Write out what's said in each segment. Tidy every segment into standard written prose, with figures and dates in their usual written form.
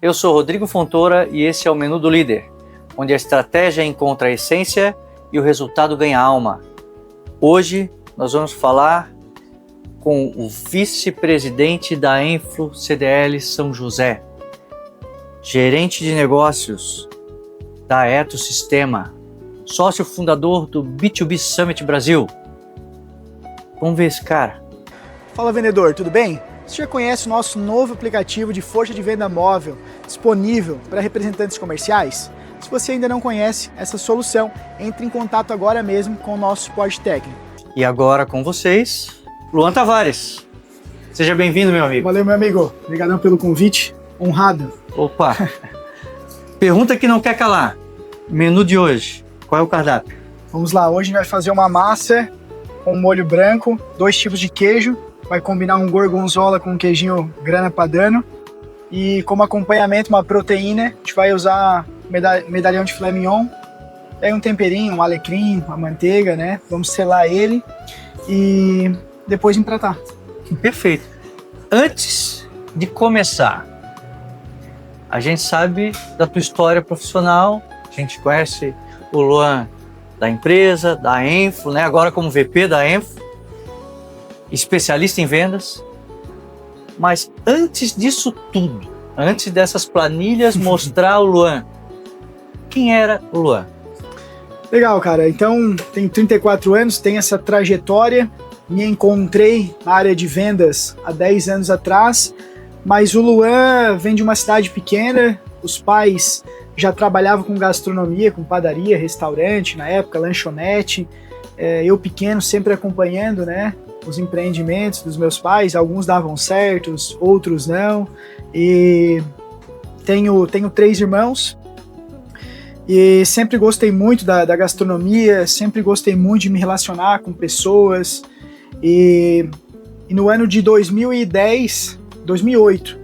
Eu sou Rodrigo Fontoura e esse é o Menu do Líder, onde a estratégia encontra a essência e o resultado ganha alma. Hoje nós vamos falar com o vice-presidente da Enflo CDL São José, gerente de negócios da Ethosistema, sócio fundador do B2B Summit Brasil. Vamos ver esse cara. Fala, vendedor, tudo bem? Você já conhece o nosso novo aplicativo de força de venda móvel, disponível para representantes comerciais? Se você ainda não conhece essa solução, entre em contato agora mesmo com o nosso suporte técnico. E agora com vocês, Luan Tavares. Seja bem-vindo, meu amigo. Valeu, meu amigo. Obrigadão pelo convite. Honrado. Opa! Pergunta que não quer calar. Menu de hoje. Qual é o cardápio? Vamos lá, hoje a gente vai fazer uma massa com molho branco, 2 tipos de queijo. Vai combinar um gorgonzola com um queijinho grana padano. E como acompanhamento, uma proteína, a gente vai usar medalhão de filé mignon. Pega um temperinho, um alecrim, uma manteiga, né? Vamos selar ele e depois empratar. Perfeito. Antes de começar, a gente sabe da tua história profissional, a gente conhece o Luan da empresa, da Enflo, né? Agora como VP da Enflo, especialista em vendas. Mas antes disso tudo, antes dessas planilhas mostrar o Luan, quem era o Luan? Legal, cara. Então, tenho 34 anos, tenho essa trajetória, me encontrei na área de vendas há 10 anos atrás, mas o Luan vem de uma cidade pequena, os pais já trabalhavam com gastronomia, com padaria, restaurante, na época, lanchonete, eu pequeno sempre acompanhando, né, os empreendimentos dos meus pais, alguns davam certos, outros não, e tenho 3 irmãos, e sempre gostei muito da gastronomia, sempre gostei muito de me relacionar com pessoas, e no ano de 2008,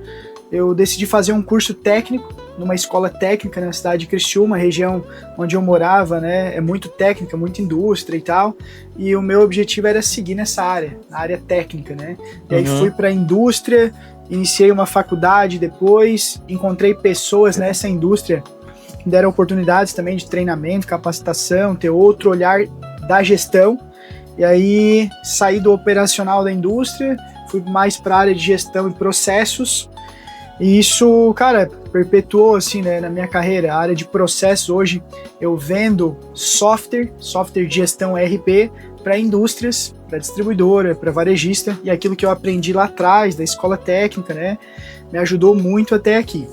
eu decidi fazer um curso técnico numa escola técnica na cidade de Criciúma, região onde eu morava, né, é muito técnica, muita indústria e tal, e o meu objetivo era seguir nessa área, na área técnica, né, e aí fui para a indústria, iniciei uma faculdade depois, encontrei pessoas nessa indústria que deram oportunidades também de treinamento, capacitação, ter outro olhar da gestão, e aí saí do operacional da indústria, fui mais para a área de gestão e processos, e isso, cara, perpetuou assim, né, na minha carreira. A área de processos hoje eu vendo software de gestão ERP para indústrias, para distribuidora, para varejista, e aquilo que eu aprendi lá atrás da escola técnica, né, me ajudou muito até aqui.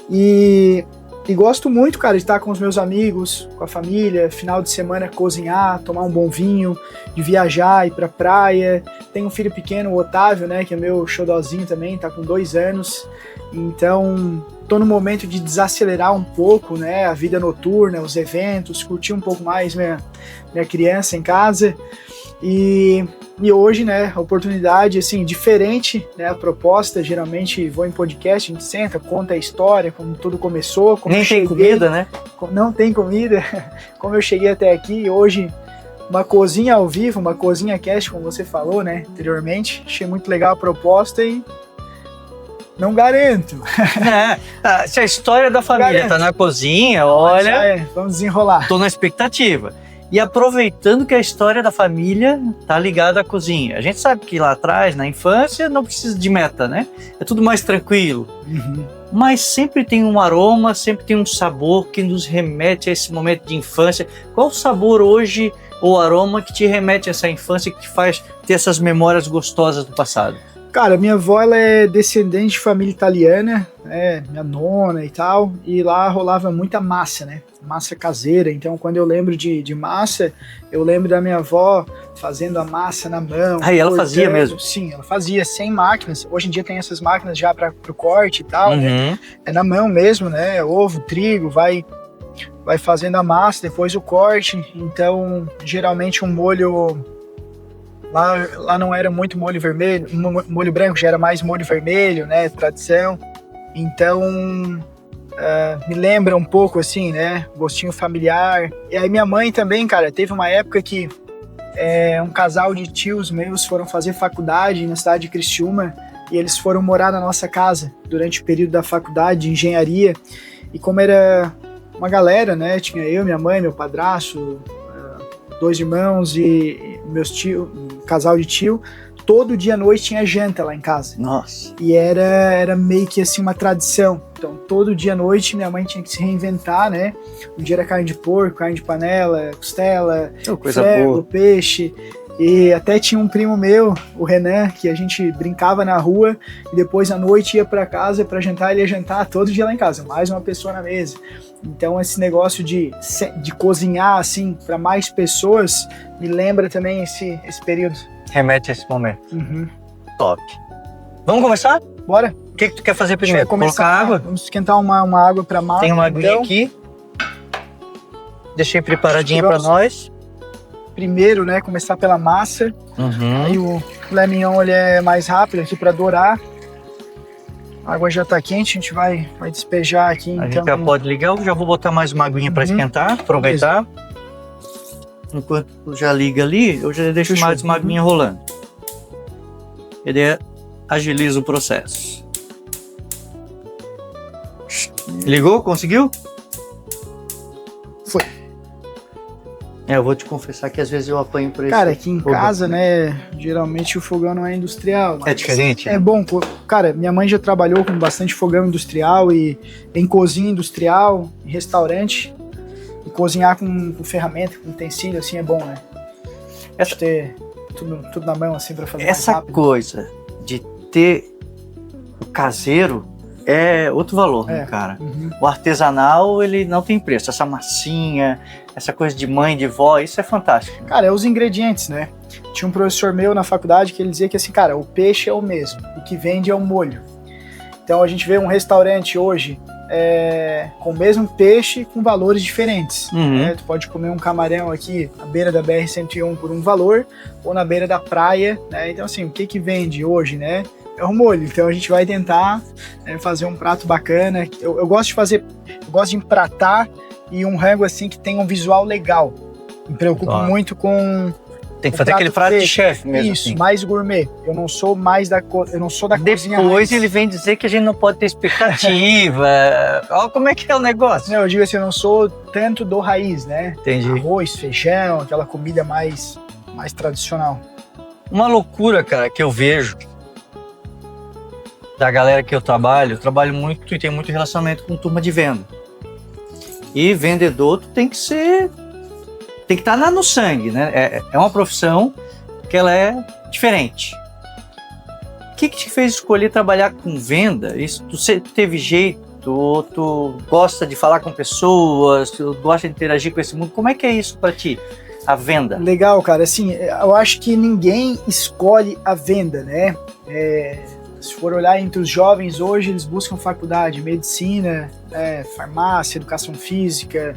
E gosto muito, cara, de estar com os meus amigos, com a família, final de semana cozinhar, tomar um bom vinho, de viajar, ir pra praia. Tenho um filho pequeno, o Otávio, né, que é meu xodózinho também, tá com 2 anos. Então, tô no momento de desacelerar um pouco, né, a vida noturna, os eventos, curtir um pouco mais minha criança em casa. E hoje, né, a oportunidade, assim, diferente, né, a proposta, geralmente vou em podcast, a gente senta, conta a história, como tudo começou, como Nem tem comida, né? Não tem comida, como eu cheguei até aqui, hoje uma cozinha ao vivo, uma cozinha cast, como você falou, né, anteriormente, achei muito legal a proposta e não garanto. Se a história da família tá na cozinha, olha, vamos desenrolar. Tô na expectativa. E aproveitando que a história da família tá ligada à cozinha. A gente sabe que lá atrás, na infância, não precisa de meta, né? É tudo mais tranquilo. Mas sempre tem um aroma, sempre tem um sabor que nos remete a esse momento de infância. Qual o sabor hoje ou aroma que te remete a essa infância, que te faz ter essas memórias gostosas do passado? Cara, minha avó, ela é descendente de família italiana, né, minha nona e tal, e lá rolava muita massa, né, massa caseira. Então, quando eu lembro de massa, eu lembro da minha avó fazendo a massa na mão. E ela fazia mesmo? Sim, ela fazia sem máquinas. Hoje em dia tem essas máquinas já para o corte e tal, né? É na mão mesmo, né, ovo, trigo, vai fazendo a massa, depois o corte. Então, geralmente um molho... Lá não era muito molho vermelho, molho branco, já era mais molho vermelho, né, tradição. Então, me lembra um pouco, assim, né, gostinho familiar. E aí minha mãe também, cara, teve uma época que um casal de tios meus foram fazer faculdade na cidade de Criciúma e eles foram morar na nossa casa durante o período da faculdade de engenharia, e como era uma galera, né, tinha eu, minha mãe, meu padrasto, 2 irmãos e meus tios, um casal de tio, todo dia à noite tinha janta lá em casa. Nossa. E era meio que assim uma tradição. Então, todo dia à noite minha mãe tinha que se reinventar, né? Um dia era carne de porco, carne de panela, costela, Coisa frango, boa. peixe. E até tinha um primo meu, o Renan, que a gente brincava na rua e depois à noite ia para casa para jantar. Ele ia jantar todo dia lá em casa, mais uma pessoa na mesa. Então esse negócio de cozinhar assim para mais pessoas me lembra também esse período. Remete a esse momento. Uhum. Top. Vamos começar? Bora? O que tu quer fazer A gente primeiro? vai começar, Colocar água? Vamos esquentar uma água para massa. Tem uma aguinha então, aqui. Deixei preparadinha Vamos. para nós. Primeiro, né, começar pela massa. Aí Uhum. o filé mignon ele é mais rápido aqui para dourar. A água já tá quente, a gente vai despejar aqui. A então, gente já pode ligar, eu já vou botar mais uma aguinha para Uhum. esquentar, aproveitar. Enquanto tu já liga ali, eu já deixo Fechou. mais uma aguinha rolando. Ele agiliza o processo. Ligou? Conseguiu? Foi. Eu vou te confessar que às vezes eu apanho por esse. Cara, aqui em fogão. casa, né, geralmente o fogão não é industrial. É mas diferente? É bom, cara, minha mãe já trabalhou com bastante fogão industrial e em cozinha industrial, em restaurante. E cozinhar com ferramenta, com utensílio, assim, é bom, né? Essa- Ter tudo na mão, assim, pra fazer mais Essa rápido. coisa de ter o caseiro é outro valor, né, É. cara? Uhum. O artesanal, ele não tem preço. Essa massinha, essa coisa de mãe, de vó, isso é fantástico. Cara, é os ingredientes, né? Tinha um professor meu na faculdade que ele dizia que assim, cara, o peixe é o mesmo, o que vende é o molho. Então a gente vê um restaurante hoje com o mesmo peixe com valores diferentes. Uhum. Né? Tu pode comer um camarão aqui na beira da BR-101 por um valor ou na beira da praia, né? Então assim, o que vende hoje, né? É o molho. Então a gente vai tentar fazer um prato bacana. Eu gosto de empratar e um rango assim que tenha um visual legal. Me preocupo Claro. muito com Tem que o fazer aquele prato de feito. chefe mesmo. Isso, assim. mais gourmet. Eu não sou eu não sou da cozinha Depois raiz. ele vem dizer que a gente não pode ter expectativa. Olha como é que é o negócio. Não, eu digo assim, eu não sou tanto do raiz, né? Entendi. Arroz, feijão, aquela comida mais tradicional. Uma loucura, cara, que eu vejo da galera que eu trabalho muito e tenho muito relacionamento com turma de venda. E vendedor tu tem que estar no sangue, né? É uma profissão que ela é diferente. O que te fez escolher trabalhar com venda? Isso, tu teve jeito? Tu gosta de falar com pessoas? Tu gosta de interagir com esse mundo? Como é que é isso pra ti, a venda? Legal, cara. Assim, eu acho que ninguém escolhe a venda, né? Se for olhar entre os jovens hoje, eles buscam faculdade, medicina, farmácia, educação física,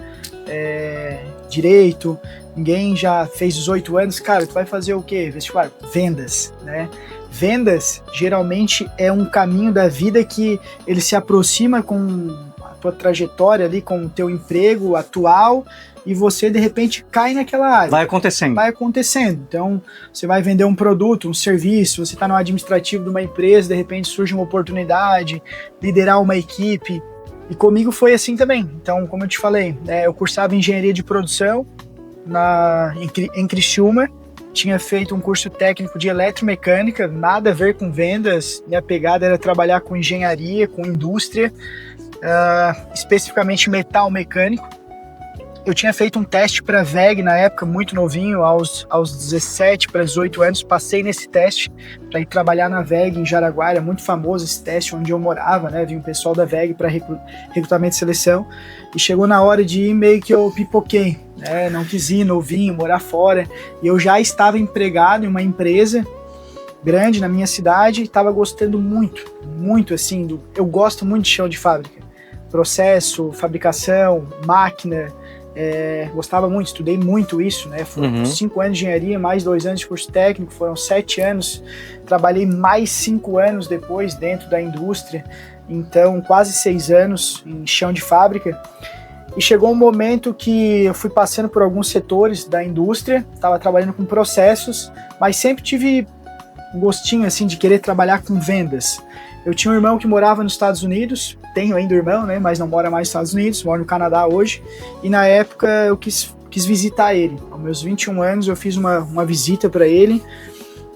direito. Ninguém já fez 18 anos. Cara, tu vai fazer o quê? Vestibular? Vendas, né? Vendas, geralmente, é um caminho da vida que ele se aproxima com a tua trajetória ali, com o teu emprego atual, e você, de repente, cai naquela área. Vai acontecendo. Vai acontecendo. Então, você vai vender um produto, um serviço, você está no administrativo de uma empresa, de repente surge uma oportunidade, liderar uma equipe. E comigo foi assim também. Então, como eu te falei, eu cursava engenharia de produção em Criciúma, tinha feito um curso técnico de eletromecânica, nada a ver com vendas, minha pegada era trabalhar com engenharia, com indústria, especificamente metal mecânico. Eu tinha feito um teste para VEG na época, muito novinho, aos 17 para 18 anos, passei nesse teste para ir trabalhar na VEG em Jaraguá, era muito famoso esse teste onde eu morava, né? Vinha o pessoal da VEG para recrutamento e seleção, e chegou na hora de ir, meio que eu pipoquei, né? Não quis ir, novinho, morar fora, e eu já estava empregado em uma empresa grande na minha cidade e estava gostando muito assim, eu gosto muito de chão de fábrica, processo, fabricação, máquina. Gostava muito, estudei muito isso, né? Foram 5 anos de engenharia, mais 2 anos de curso técnico, foram 7 anos. Trabalhei mais 5 anos depois dentro da indústria, então quase 6 anos em chão de fábrica. E chegou um momento que eu fui passando por alguns setores da indústria, estava trabalhando com processos, mas sempre tive um gostinho assim de querer trabalhar com vendas. Eu tinha um irmão que morava nos Estados Unidos, tenho ainda um irmão, né, mas não mora mais nos Estados Unidos, mora no Canadá hoje, e na época eu quis visitar ele. Aos meus 21 anos eu fiz uma visita para ele,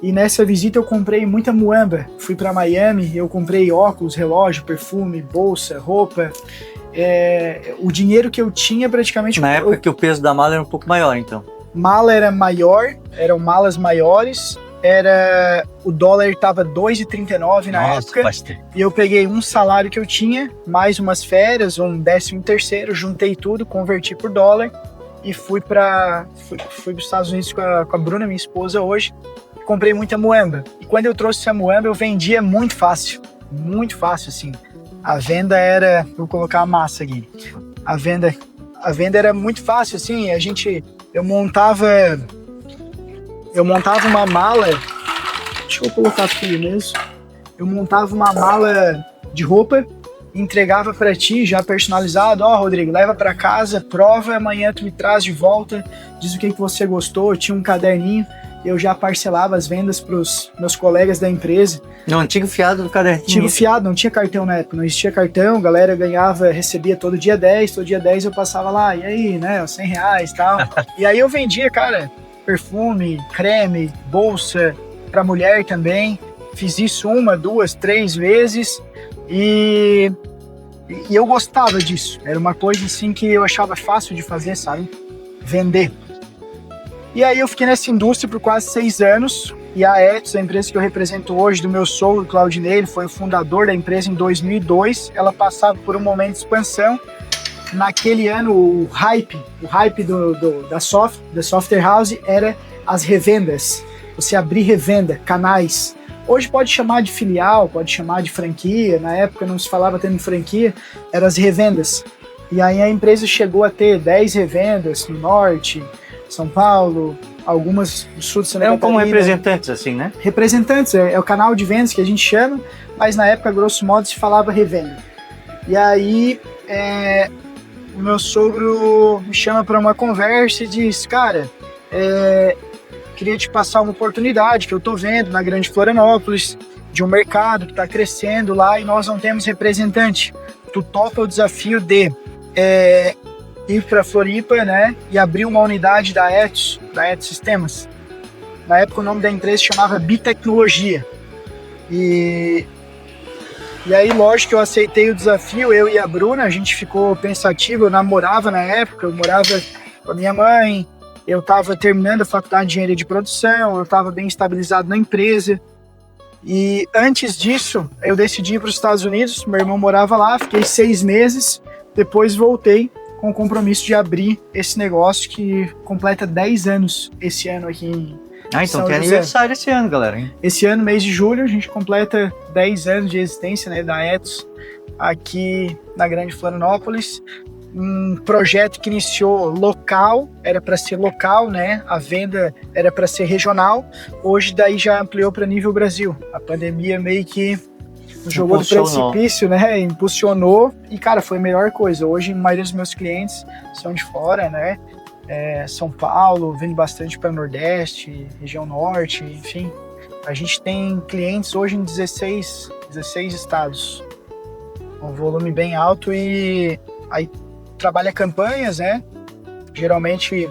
e nessa visita eu comprei muita muamba. Fui para Miami, eu comprei óculos, relógio, perfume, bolsa, roupa. O dinheiro que eu tinha praticamente... Na época que o peso da mala era um pouco maior, então. Mala era maior, eram malas maiores, o dólar estava 2,39 na época, bastante. E eu peguei um salário que eu tinha, mais umas férias, um 13º, juntei tudo, converti por dólar e fui para os Estados Unidos com a Bruna, minha esposa hoje, comprei muita muamba. E quando eu trouxe essa muamba, eu vendia muito fácil assim. A venda era, vou colocar a massa aqui, a venda era muito fácil assim, eu montava uma mala, deixa eu colocar aqui mesmo, eu montava uma mala de roupa, entregava para ti já personalizado, Rodrigo, leva para casa, prova, amanhã tu me traz de volta, diz o que você gostou, eu tinha um caderninho, eu já parcelava as vendas para os meus colegas da empresa. No antigo fiado do caderninho. Antigo fiado, não tinha cartão na época, não existia cartão, a galera recebia todo dia 10 eu passava lá, e aí, né, R$100 e tal. E aí eu vendia, cara, perfume, creme, bolsa, pra mulher também. Fiz isso 1, 2, 3 vezes e eu gostava disso. Era uma coisa assim que eu achava fácil de fazer, sabe? Vender. E aí eu fiquei nessa indústria por quase 6 anos, e a Ethos, a empresa que eu represento hoje, do meu sogro, Claudinei, ele foi o fundador da empresa em 2002, ela passava por um momento de expansão. Naquele ano, o hype da software house era as revendas, você abrir revenda, canais. Hoje pode chamar de filial, pode chamar de franquia, na época não se falava tanto em franquia, eram as revendas. E aí a empresa chegou a ter 10 revendas no norte, São Paulo, algumas do sul de Santa Catarina. Como representantes, assim, né? Representantes, é o canal de vendas que a gente chama, mas na época, grosso modo, se falava revenda. E aí, o meu sogro me chama para uma conversa e diz, cara, queria te passar uma oportunidade que eu tô vendo na Grande Florianópolis, de um mercado que está crescendo lá e nós não temos representante. Tu topa o desafio de ir para Floripa, né, e abrir uma unidade da Ethos Sistemas. Na época o nome da empresa se chamava Bitecnologia. E aí, lógico que eu aceitei o desafio, eu e a Bruna, a gente ficou pensativo, eu namorava na época, eu morava com a minha mãe, eu estava terminando a faculdade de engenharia de produção, eu estava bem estabilizado na empresa. E antes disso, eu decidi ir para os Estados Unidos, meu irmão morava lá, fiquei 6 meses, depois voltei com o compromisso de abrir esse negócio que completa 10 anos esse ano aqui em então tem aniversário esse ano, galera, hein? Esse ano, mês de julho, a gente completa 10 anos de existência, né, da Ethos aqui na Grande Florianópolis. Um projeto que iniciou local, era para ser local, né? A venda era para ser regional. Hoje daí já ampliou para nível Brasil. A pandemia meio que nos jogou do precipício, né? Impulsionou e, cara, foi a melhor coisa. Hoje, a maioria dos meus clientes são de fora, né? São Paulo, vende bastante para Nordeste, região Norte, enfim. A gente tem clientes hoje em 16 estados. Um volume bem alto e aí trabalha campanhas, né? Geralmente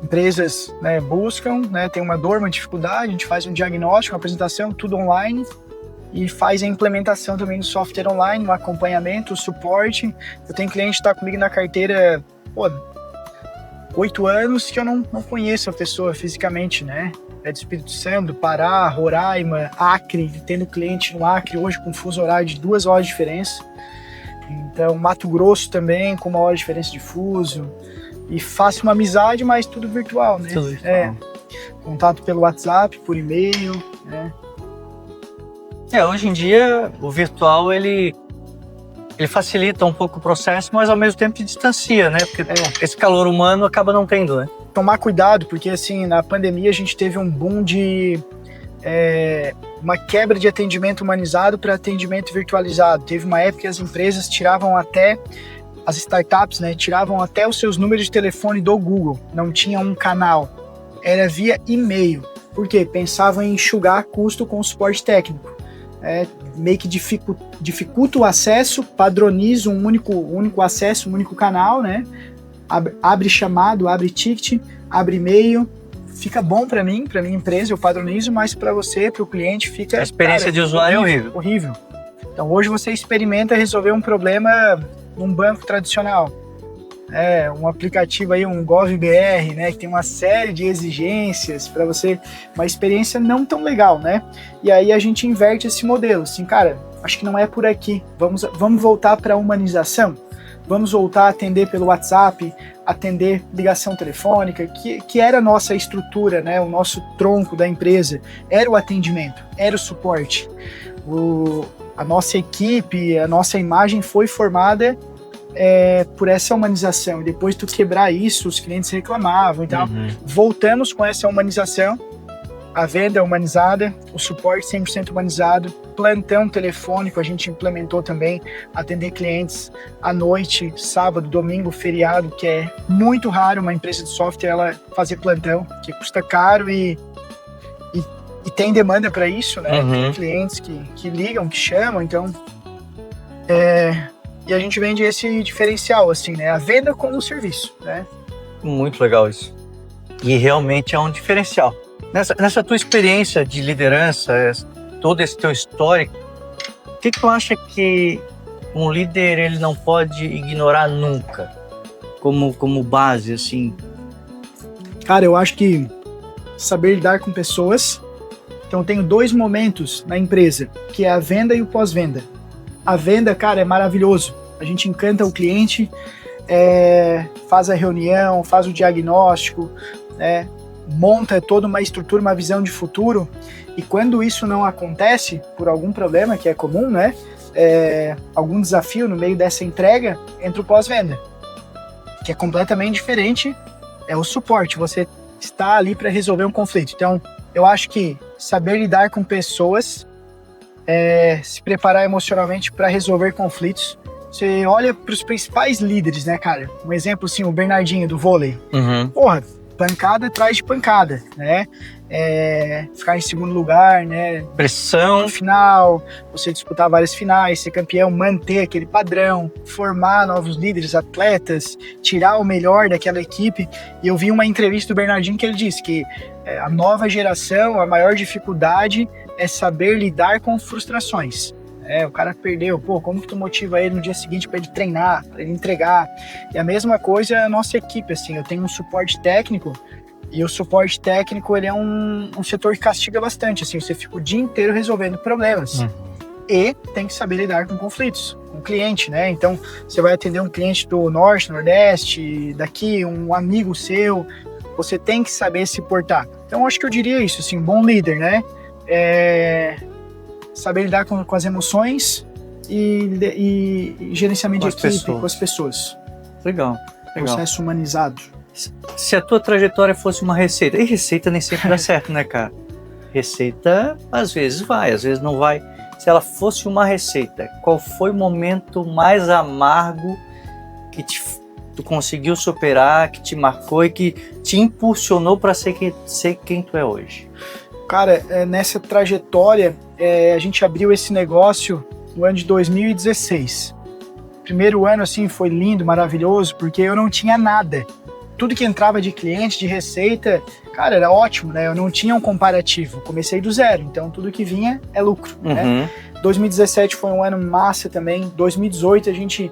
empresas, né, buscam, né, tem uma dor, uma dificuldade, a gente faz um diagnóstico, uma apresentação, tudo online e faz a implementação também do software online, o acompanhamento, o suporte. Eu tenho cliente que está comigo na carteira, 8 anos que eu não conheço a pessoa fisicamente, né? É do Espírito Santo, Pará, Roraima, Acre, tendo cliente no Acre hoje com fuso horário de 2 horas de diferença. Então, Mato Grosso também, com 1 hora de diferença de fuso. E faço uma amizade, mas tudo virtual, né? Tudo virtual. Contato pelo WhatsApp, por e-mail, né? Hoje em dia, o virtual, ele facilita um pouco o processo, mas ao mesmo tempo distancia, né? Porque esse calor humano acaba não tendo, né? Tomar cuidado, porque assim, na pandemia a gente teve um boom de uma quebra de atendimento humanizado para atendimento virtualizado. Teve uma época que as empresas tiravam até, as startups, né, tiravam até os seus números de telefone do Google. Não tinha um canal, era via e-mail. Por quê? Pensavam em enxugar custo com o suporte técnico. Meio que dificulta o acesso, padroniza um único acesso, um único canal, né? Abre chamado, abre ticket, abre e-mail, fica bom para mim, para minha empresa, eu padronizo, mas para você, para o cliente, fica... A experiência de usuário é horrível. Horrível. Então hoje você experimenta resolver um problema num banco tradicional. Um aplicativo aí, um GovBR, né, que tem uma série de exigências para você, uma experiência não tão legal, né? E aí a gente inverte esse modelo, assim, cara, acho que não é por aqui, vamos voltar para a humanização, vamos voltar a atender pelo WhatsApp, atender ligação telefônica, que era a nossa estrutura, né, o nosso tronco da empresa, era o atendimento, era o suporte. A nossa equipe, a nossa imagem foi formada por essa humanização. E depois de tu quebrar isso, os clientes reclamavam e tal. Voltamos com essa humanização, a venda humanizada, o suporte 100% humanizado, plantão telefônico, a gente implementou também, atender clientes à noite, sábado, domingo, feriado, que é muito raro uma empresa de software ela fazer plantão, que custa caro e tem demanda para isso, né? Tem clientes que ligam, que chamam, então... E a gente vende esse diferencial, assim, né? A venda como serviço, né? Muito legal isso. E realmente é um diferencial. Nessa tua experiência de liderança, todo esse teu histórico, o que tu acha que um líder ele não pode ignorar nunca? Como base, assim? Cara, eu acho que saber lidar com pessoas. Então, tenho 2 momentos na empresa, que é a venda e o pós-venda. A venda, cara, é maravilhoso. A gente encanta o cliente, faz a reunião, faz o diagnóstico, monta toda uma estrutura, uma visão de futuro. E quando isso não acontece, por algum problema, que é comum, né? Algum desafio no meio dessa entrega, entra o pós-venda, que é completamente diferente. É o suporte, você está ali para resolver um conflito. Então, eu acho que saber lidar com pessoas, se preparar emocionalmente para resolver conflitos. Você olha para os principais líderes, né, cara? Um exemplo, assim, o Bernardinho do vôlei. Porra, pancada atrás de pancada, né? Ficar em segundo lugar, né? Pressão. No final, você disputar várias finais, ser campeão, manter aquele padrão, formar novos líderes, atletas, tirar o melhor daquela equipe. E eu vi uma entrevista do Bernardinho que ele disse que a nova geração, a maior dificuldade é saber lidar com frustrações. O cara perdeu, como que tu motiva ele no dia seguinte para ele treinar, para ele entregar? E a mesma coisa a nossa equipe, assim, eu tenho um suporte técnico, e o suporte técnico, ele é um setor que castiga bastante, assim, você fica o dia inteiro resolvendo problemas. E tem que saber lidar com conflitos, com o cliente, né? Então, você vai atender um cliente do Norte, Nordeste, daqui, um amigo seu, você tem que saber se portar. Então, acho que eu diria isso, assim, um bom líder, né? Saber lidar com as emoções e gerenciamento de equipe com as pessoas. Legal. Processo humanizado. Se a tua trajetória fosse uma receita, e receita nem sempre dá certo, né, cara? Receita, às vezes vai, às vezes não vai. Se ela fosse uma receita, qual foi o momento mais amargo que tu conseguiu superar, que te marcou e que te impulsionou para ser quem tu é hoje? Cara, nessa trajetória, a gente abriu esse negócio no ano de 2016. Primeiro ano, assim, foi lindo, maravilhoso, porque eu não tinha nada. Tudo que entrava de cliente, de receita, cara, era ótimo, né? Eu não tinha um comparativo. Comecei do zero, então tudo que vinha é lucro, né? 2017 foi um ano massa também. 2018 a gente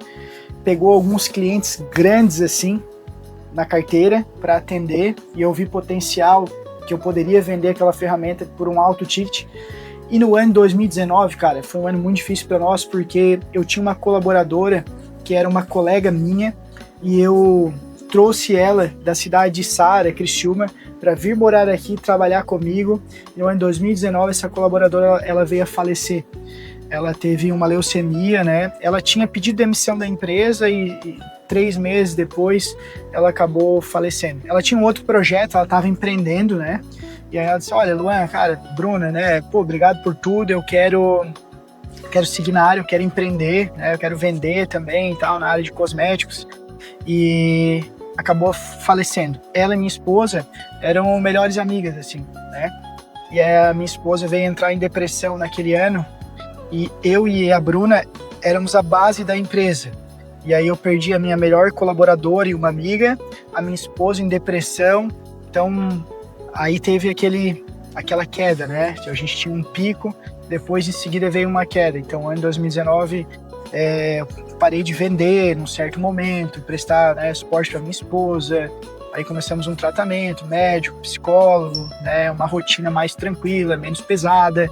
pegou alguns clientes grandes, assim, na carteira para atender, e eu vi potencial que eu poderia vender aquela ferramenta por um alto ticket. E no ano de 2019, cara, foi um ano muito difícil para nós, porque eu tinha uma colaboradora que era uma colega minha, e eu trouxe ela da cidade de Sara, Criciúma, para vir morar aqui e trabalhar comigo. E no ano de 2019, essa colaboradora ela veio a falecer. Ela teve uma leucemia, né? Ela tinha pedido demissão da empresa e 3 meses depois ela acabou falecendo. Ela tinha um outro projeto, ela estava empreendendo, né? E aí ela disse, olha, Luan, cara, Bruna, né? Pô, obrigado por tudo, eu quero seguir na área, eu quero empreender, né? Eu quero vender também e tal, na área de cosméticos. E acabou falecendo. Ela e minha esposa eram melhores amigas, assim, né? e a minha esposa veio entrar em depressão naquele ano, e eu e a Bruna éramos a base da empresa. E aí eu perdi a minha melhor colaboradora e uma amiga, a minha esposa em depressão. Então aí teve aquela queda, né? A gente tinha um pico, depois em seguida veio uma queda. Então em 2019 parei de vender num certo momento, prestar, né, suporte para minha esposa. Aí começamos um tratamento médico, psicólogo, né, uma rotina mais tranquila, menos pesada.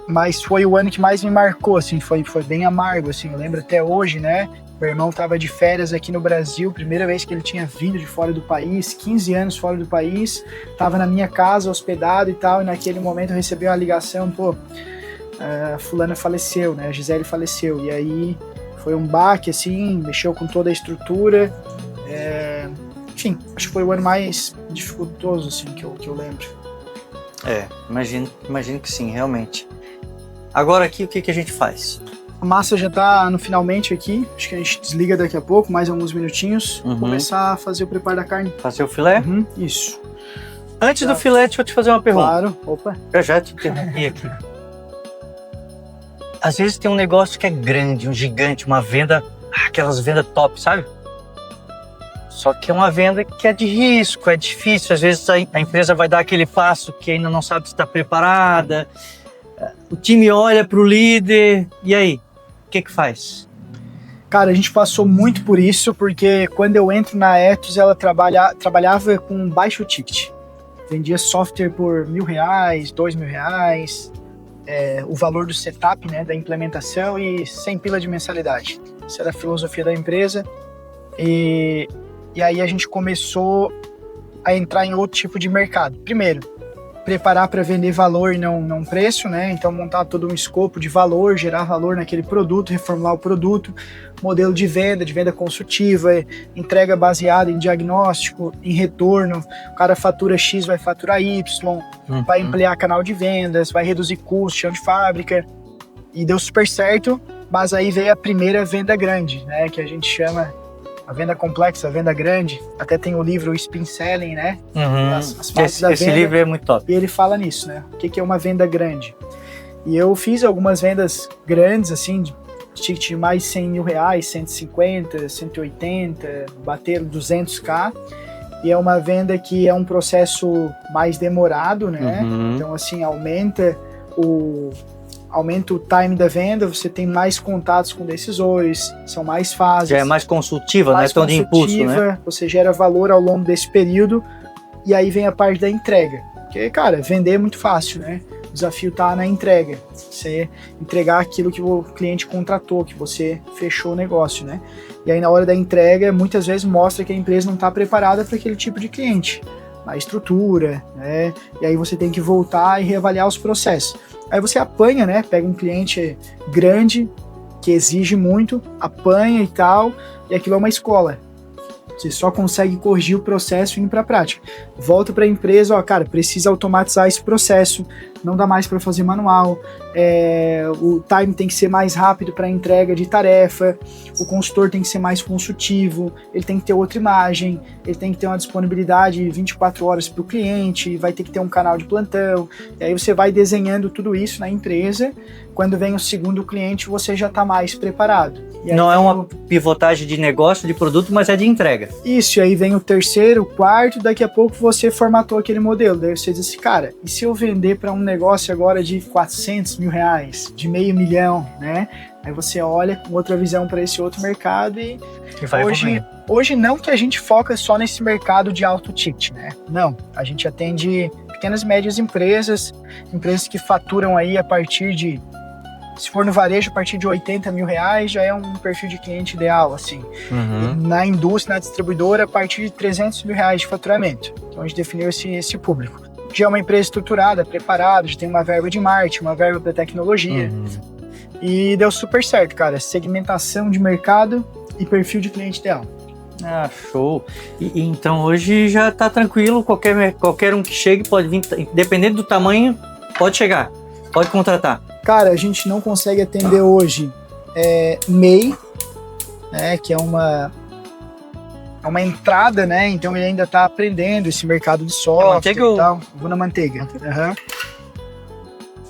Mas foi o ano que mais me marcou, assim, foi bem amargo, assim, eu lembro até hoje, né, meu irmão estava de férias aqui no Brasil, primeira vez que ele tinha vindo de fora do país, 15 anos fora do país, estava na minha casa, hospedado e tal, e naquele momento eu recebi uma ligação, a fulana faleceu, né, a Gisele faleceu, e aí foi um baque, assim, mexeu com toda a estrutura, enfim, acho que foi o ano mais dificultoso, assim, que eu lembro. Imagino que sim, realmente. Agora aqui, o que a gente faz? A massa já tá no finalmente aqui, acho que a gente desliga daqui a pouco, mais alguns minutinhos, começar a fazer o preparo da carne. Fazer o filé? Isso. Antes do filé, deixa eu te fazer uma pergunta. Claro, opa. Eu já te interrompi aqui. Às vezes tem um negócio que é grande, um gigante, uma venda, aquelas vendas top, sabe? Só que é uma venda que é de risco, é difícil. Às vezes a empresa vai dar aquele passo que ainda não sabe se está preparada. O time olha para o líder, e aí? O que faz? Cara, a gente passou muito por isso, porque quando eu entro na Ethos, ela trabalhava com baixo ticket. Vendia software por R$1.000, R$2.000, o valor do setup, né, da implementação e 100 pila de mensalidade. Essa era a filosofia da empresa. E aí a gente começou a entrar em outro tipo de mercado. Primeiro, preparar para vender valor e não preço, né? Então montar todo um escopo de valor, gerar valor naquele produto, reformular o produto, modelo de venda consultiva, entrega baseada em diagnóstico, em retorno. O cara fatura X, vai faturar Y, vai ampliar canal de vendas, vai reduzir custo, chão de fábrica. E deu super certo, mas aí veio a primeira venda grande, né? Que a gente chama a venda complexa, a venda grande. Até tem o livro Spin Selling, né? As fases da venda. Esse livro é muito top. E ele fala nisso, né? O que é uma venda grande? E eu fiz algumas vendas grandes, assim, de ticket de mais de R$100.000, 150, 180, bateram 200k. E é uma venda que é um processo mais demorado, né? Então, assim, aumenta o time da venda, você tem mais contatos com decisores, são mais fases. Já é mais consultiva, não é tão de impulso, né? Você gera valor ao longo desse período, e aí vem a parte da entrega. Porque, cara, vender é muito fácil, né? O desafio tá na entrega. Você entregar aquilo que o cliente contratou, que você fechou o negócio, né? E aí na hora da entrega, muitas vezes mostra que a empresa não está preparada para aquele tipo de cliente. Na estrutura, né? E aí você tem que voltar e reavaliar os processos. Aí você apanha, né? Pega um cliente grande, que exige muito, apanha e tal, e aquilo é uma escola. Você só consegue corrigir o processo e ir para a prática. Volta para a empresa, cara, precisa automatizar esse processo, não dá mais para fazer manual, o time tem que ser mais rápido para entrega de tarefa, o consultor tem que ser mais consultivo, ele tem que ter outra imagem, ele tem que ter uma disponibilidade 24 horas para o cliente, vai ter que ter um canal de plantão, e aí você vai desenhando tudo isso na empresa. Quando vem o segundo cliente, você já está mais preparado. Não é uma pivotagem de negócio, de produto, mas é de entrega. Isso, e aí vem o terceiro, o quarto, daqui a pouco você formatou aquele modelo. Daí você diz assim, cara, e se eu vender para um negócio agora de R$400.000, de R$500 mil, né? Aí você olha com outra visão para esse outro mercado e vai hoje não que a gente foca só nesse mercado de alto ticket, né? Não, a gente atende pequenas e médias empresas que faturam aí a partir de, se for no varejo, a partir de R$80 mil já é um perfil de cliente ideal, assim. Na indústria, na distribuidora, a partir de R$300 mil de faturamento. Então a gente definiu esse público. Já é uma empresa estruturada, preparada, já tem uma verba de marketing, uma verba para tecnologia. E deu super certo, cara. Segmentação de mercado e perfil de cliente ideal. Ah, show. E então hoje já tá tranquilo, qualquer um que chegue pode vir, dependendo do tamanho, pode chegar, pode contratar. Cara, a gente não consegue atender hoje MEI, né, que é uma é uma entrada, né? Então ele ainda está aprendendo esse mercado de software manteiga e tal. Vou na manteiga.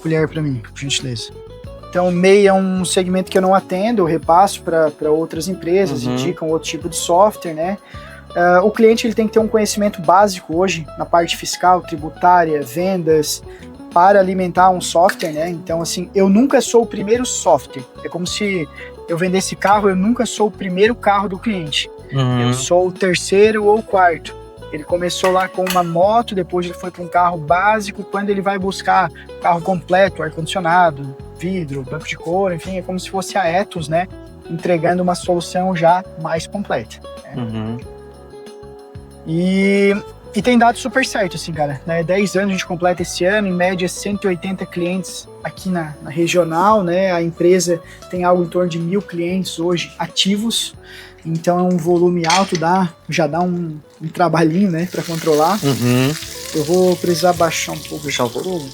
Colher para mim, por gentileza. Então, MEI é um segmento que eu não atendo, eu repasso para outras empresas, indicam outro tipo de software, né? O cliente ele tem que ter um conhecimento básico hoje na parte fiscal, tributária, vendas, para alimentar um software, né? Então, assim, eu nunca sou o primeiro software. É como se eu vendesse carro, eu nunca sou o primeiro carro do cliente. Eu sou o terceiro ou o quarto. Ele começou lá com uma moto, depois ele foi para um carro básico. Quando ele vai buscar carro completo, ar-condicionado, vidro, banco de couro, enfim, é como se fosse a Ethos, né? Entregando uma solução já mais completa. Né? E tem dado super certo, assim, cara. Né? 10 anos a gente completa esse ano, em média 180 clientes aqui na regional, né? A empresa tem algo em torno de 1.000 clientes hoje ativos. Então é um volume alto, já dá um trabalhinho, né, para controlar. Eu vou precisar baixar um pouco o fogo.